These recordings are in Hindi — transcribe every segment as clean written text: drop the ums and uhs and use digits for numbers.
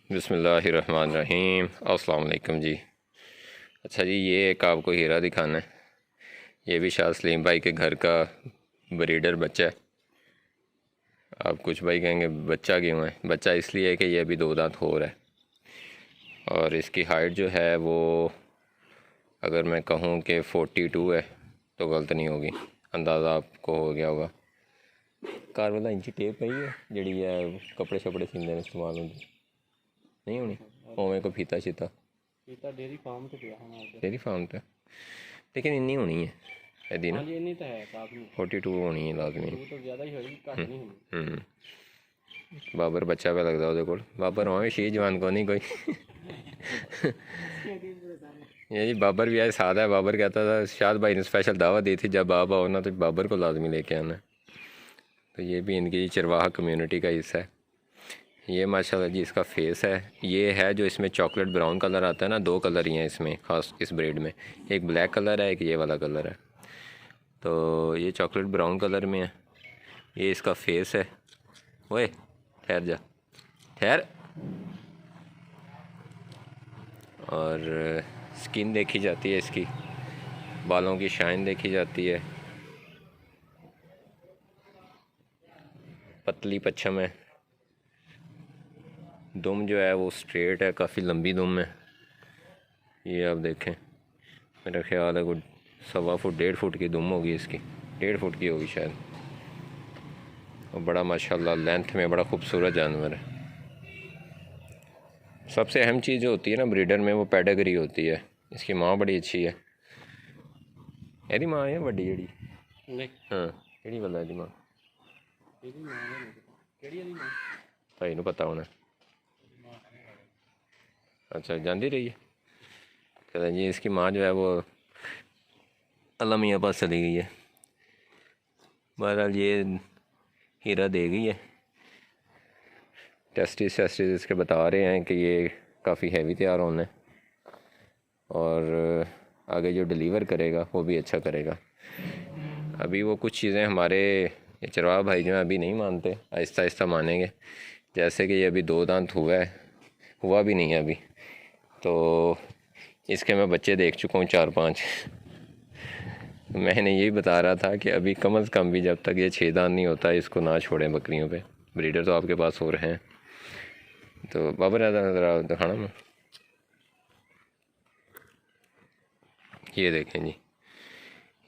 बिस्मिल्लाहिर्रहमानिर्रहीम। अस्सलाम वालेकुम जी। अच्छा जी, ये एक आपको हीरा दिखाना है। ये भी शाह सलीम भाई के घर का ब्रीडर बच्चा है। आप कुछ भाई कहेंगे बच्चा क्यों है? बच्चा इसलिए है कि ये अभी 2 दांत हो रहा है और इसकी हाइट जो है वो, अगर मैं कहूँ कि 42 है तो गलत नहीं होगी। अंदाज़ा आपको हो गया होगा। कार वाला इंची टेप है ये जड़ी है कपड़े शपड़े सींदे ने इस्तेमाल होंगी नहीं होनी उवें को फीता शीता फीता डेयरी फार्म ते पिया होना उधर। डेयरी फार्म तो, लेकिन इन्नी होनी है यदि ना हाँ जी, इन्नी तो है काफी। 42 होनी है लाजमी। तू तो ज़्यादा ही होगी, घट नहीं होगी। बाबर बच्चा पे लगता ਉਹਦੇ ਕੋਲ। बाबर होवे शी जवान को नहीं कोई। ये जी बाबर भी आज साथ है। बाबर कहता था शाद भाई ने स्पेशल दावत दी थी, जब आप आओ ना तो बाबर को लाजमी लेके आना। तो ये भी इनकी चरवाहा कम्युनिटी का हिस्सा है। ये माशाल्लाह जी इसका फेस है। ये है जो इसमें चॉकलेट ब्राउन कलर आता है ना, 2 कलर ही हैं इसमें ख़ास इस ब्रीड में। एक ब्लैक कलर है, एक ये वाला कलर है। तो ये चॉकलेट ब्राउन कलर में है। ये इसका फेस है। ओए ठहर जा, ठहर। और स्किन देखी जाती है इसकी, बालों की शाइन देखी जाती है। पतली पच्छम है। दुम जो है वो स्ट्रेट है, काफ़ी लंबी दुम है। ये आप देखें, मेरा ख्याल है कुछ 1.25 फुट 1.5 फुट की दुम होगी इसकी, 1.5 फुट की होगी शायद। और बड़ा माशाल्लाह लेंथ में बड़ा खूबसूरत जानवर है। सबसे अहम चीज़ जो होती है ना ब्रीडर में, वो पेडिग्री होती है। इसकी माँ बड़ी अच्छी है। यदि माँ है बड़ी जड़ी नहीं, हाँ केड़ी वाला यदि माँ ਇਹਦੀ ਮਾਂ ਦਾ ਨਹੀਂ ਪਤਾ ਕਿਹੜੀ ਇਹਦੀ ਮਾਂ। भाई नूं पता होना। अच्छा जानती रही है। कहते जी इसकी माँ जो है वो अल्लाह मियाँ पास चली गई है। बहरहाल ये हीरा दे गई है। टेस्टिस इसके बता रहे हैं कि ये काफ़ी हैवी तैयार होना है और आगे जो डिलीवर करेगा वो भी अच्छा करेगा। अभी वो कुछ चीज़ें हमारे चरवाहा भाई जो हैं अभी नहीं मानते, आहिस्ता आहिस्ता मानेंगे। जैसे कि ये अभी 2 दांत हुआ भी नहीं है अभी। तो इसके मैं बच्चे देख चुका हूँ 4-5। मैंने यही बता रहा था कि अभी कम अज़ कम भी जब तक ये 6 दांत नहीं होता इसको ना छोड़ें बकरियों पे। ब्रीडर तो आपके पास हो रहे हैं। तो बाबर ज़रा दिखाना मैं, ये देखें जी,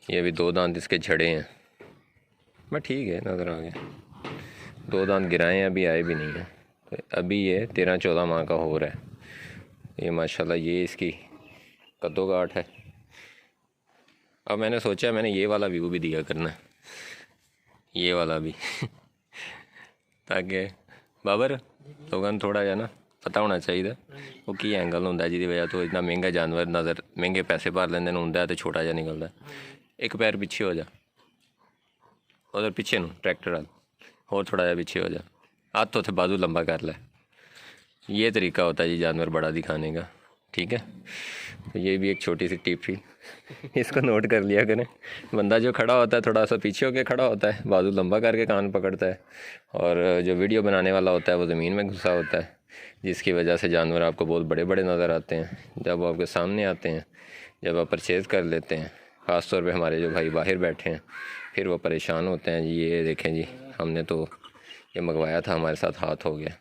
ये अभी 2 दांत इसके झड़े हैं। मैं ठीक है नज़र आ गया। 2 दांत गिराए हैं, अभी आए भी नहीं हैं। तो अभी ये 13-14 माह का हो रहा है। ये माशाल्लाह ये इसकी कद्दोकाठ है। अब मैंने सोचा मैंने ये वाला व्यू भी दिया करना है, ये वाला भी ताकि बाबर लोगों थोड़ा जा ना पता होना चाहिए वो की एंगल होंगे जिसकी वजह तो इतना महंगा जानवर नज़र महंगे पैसे भर लेंदे होंगे तो छोटा जा निकलता। एक पैर पीछे हो जा, उधर पीछे नू ट्रैक्टर वाल और थोड़ा जा पीछे हो जा, हाथ उसे बाजू लंबा कर ले। ये तरीका होता है जी जानवर बड़ा दिखाने का। ठीक है, तो ये भी एक छोटी सी टिप थी, इसको नोट कर लिया करें। बंदा जो खड़ा होता है थोड़ा सा पीछे होकर खड़ा होता है, बाजू लंबा करके कान पकड़ता है, और जो वीडियो बनाने वाला होता है वो ज़मीन में घुसा होता है, जिसकी वजह से जानवर आपको बहुत बड़े बड़े नज़र आते हैं जब वो आपके सामने आते हैं, जब आप परचेज़ कर लेते हैं। ख़ास तौर पे हमारे जो भाई बाहर बैठे हैं फिर वो परेशान होते हैं जी। ये देखें जी, हमने तो ये मंगवाया था, हमारे साथ हाथ हो गया।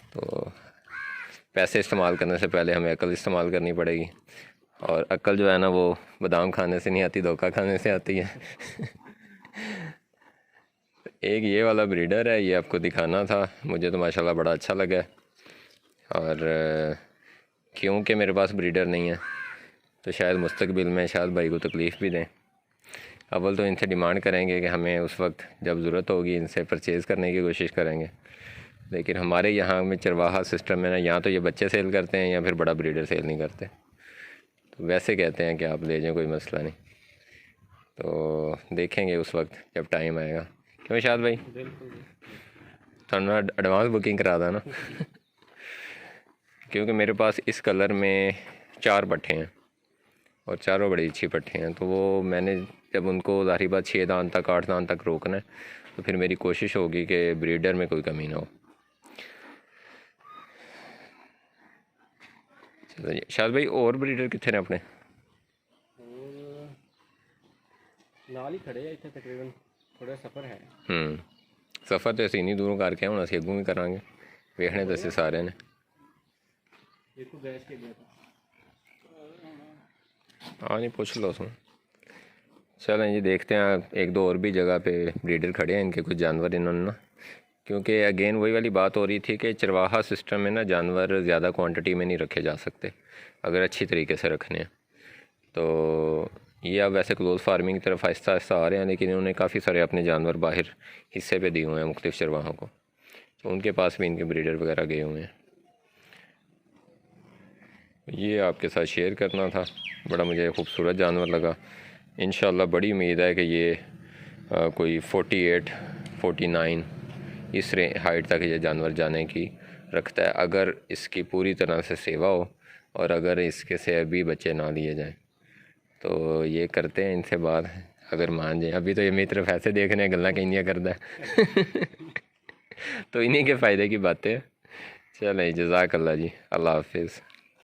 तो पैसे इस्तेमाल करने से पहले हमें अकल इस्तेमाल करनी पड़ेगी, और अकल जो है ना वो बादाम खाने से नहीं आती, धोखा खाने से आती है। एक ये वाला ब्रीडर है, ये आपको दिखाना था। मुझे तो माशाल्लाह बड़ा अच्छा लगा। और क्योंकि मेरे पास ब्रीडर नहीं है तो शायद मुस्तकबिल में शायद भाई को तकलीफ़ भी दें। अव्वल तो इनसे डिमांड करेंगे कि हमें उस वक्त जब ज़रूरत होगी इनसे परचेज़ करने की कोशिश करेंगे। लेकिन हमारे यहाँ में चरवाहा सिस्टम है ना, यहाँ तो ये बच्चे सेल करते हैं या फिर बड़ा ब्रीडर सेल नहीं करते। तो वैसे कहते हैं कि आप ले जाएं, कोई मसला नहीं। तो देखेंगे उस वक्त जब टाइम आएगा। क्यों शाद भाई थोड़ा एडवांस बुकिंग करा था ना। क्योंकि मेरे पास इस कलर में 4 पट्ठे हैं और चारों बड़ी अच्छी पट्ठे हैं। तो वो मैंने जब उनको ज़ाहिर बात 6 दांत तक 8 दांत तक रोकना है तो फिर मेरी कोशिश होगी कि ब्रीडर में कोई कमी ना हो। चलो जी शायद भाई और ब्रीडर कितने ने अपने और नाल ही खड़े आ इतने तकरीबन थोड़ा सफ़र है सफ़र तो ਅਸੀਂ ਇੰਨੀ ਦੂਰੋਂ ਕਰਕੇ ਹੁਣ ਅਸੀਂ ਅੱਗੋਂ ਵੀ ਕਰਾਂਗੇ ਵੇਖਣੇ ਤਾਂ ਅਸੀਂ ਸਾਰਿਆਂ ਨੇ देखो गैस के गया था हाँ नहीं पूछ लो उसमें चलें जी देखते हैं एक दो और भी जगह पे ब्रीडर खड़े हैं इनके कुछ जानवर इन्होंने ना क्योंकि अगेन वही वाली बात हो रही थी कि चरवाहा सिस्टम में ना जानवर ज़्यादा क्वांटिटी में नहीं रखे जा सकते अगर अच्छी तरीके से रखने हैं तो ये अब वैसे क्लोज फार्मिंग की तरफ आहिस्ता आहिस्ता आ रहे हैं लेकिन इन्होंने काफ़ी सारे अपने जानवर बाहर हिस्से पे दिए हुए हैं मुख्तलिफ चरवाहों को तो उनके पास भी इनके ब्रीडर वगैरह गए हुए हैं ये आपके साथ शेयर करना था बड़ा मुझे खूबसूरत जानवर लगा इंशाल्लाह बड़ी उम्मीद है कि ये कोई 48 49 इस हाइट तक ये जानवर जाने की रखता है अगर इसकी पूरी तरह से सेवा हो और अगर इसके से अभी बच्चे ना लिए जाएं तो ये करते हैं इनसे बात अगर मान जाए अभी तो ये मेरी तरफ ऐसे देखने गल्ला कहीं करता है तो इन्हीं के फ़ायदे की बातें चलें जज़ाकल्लाह जी अल्लाह हाफिज़।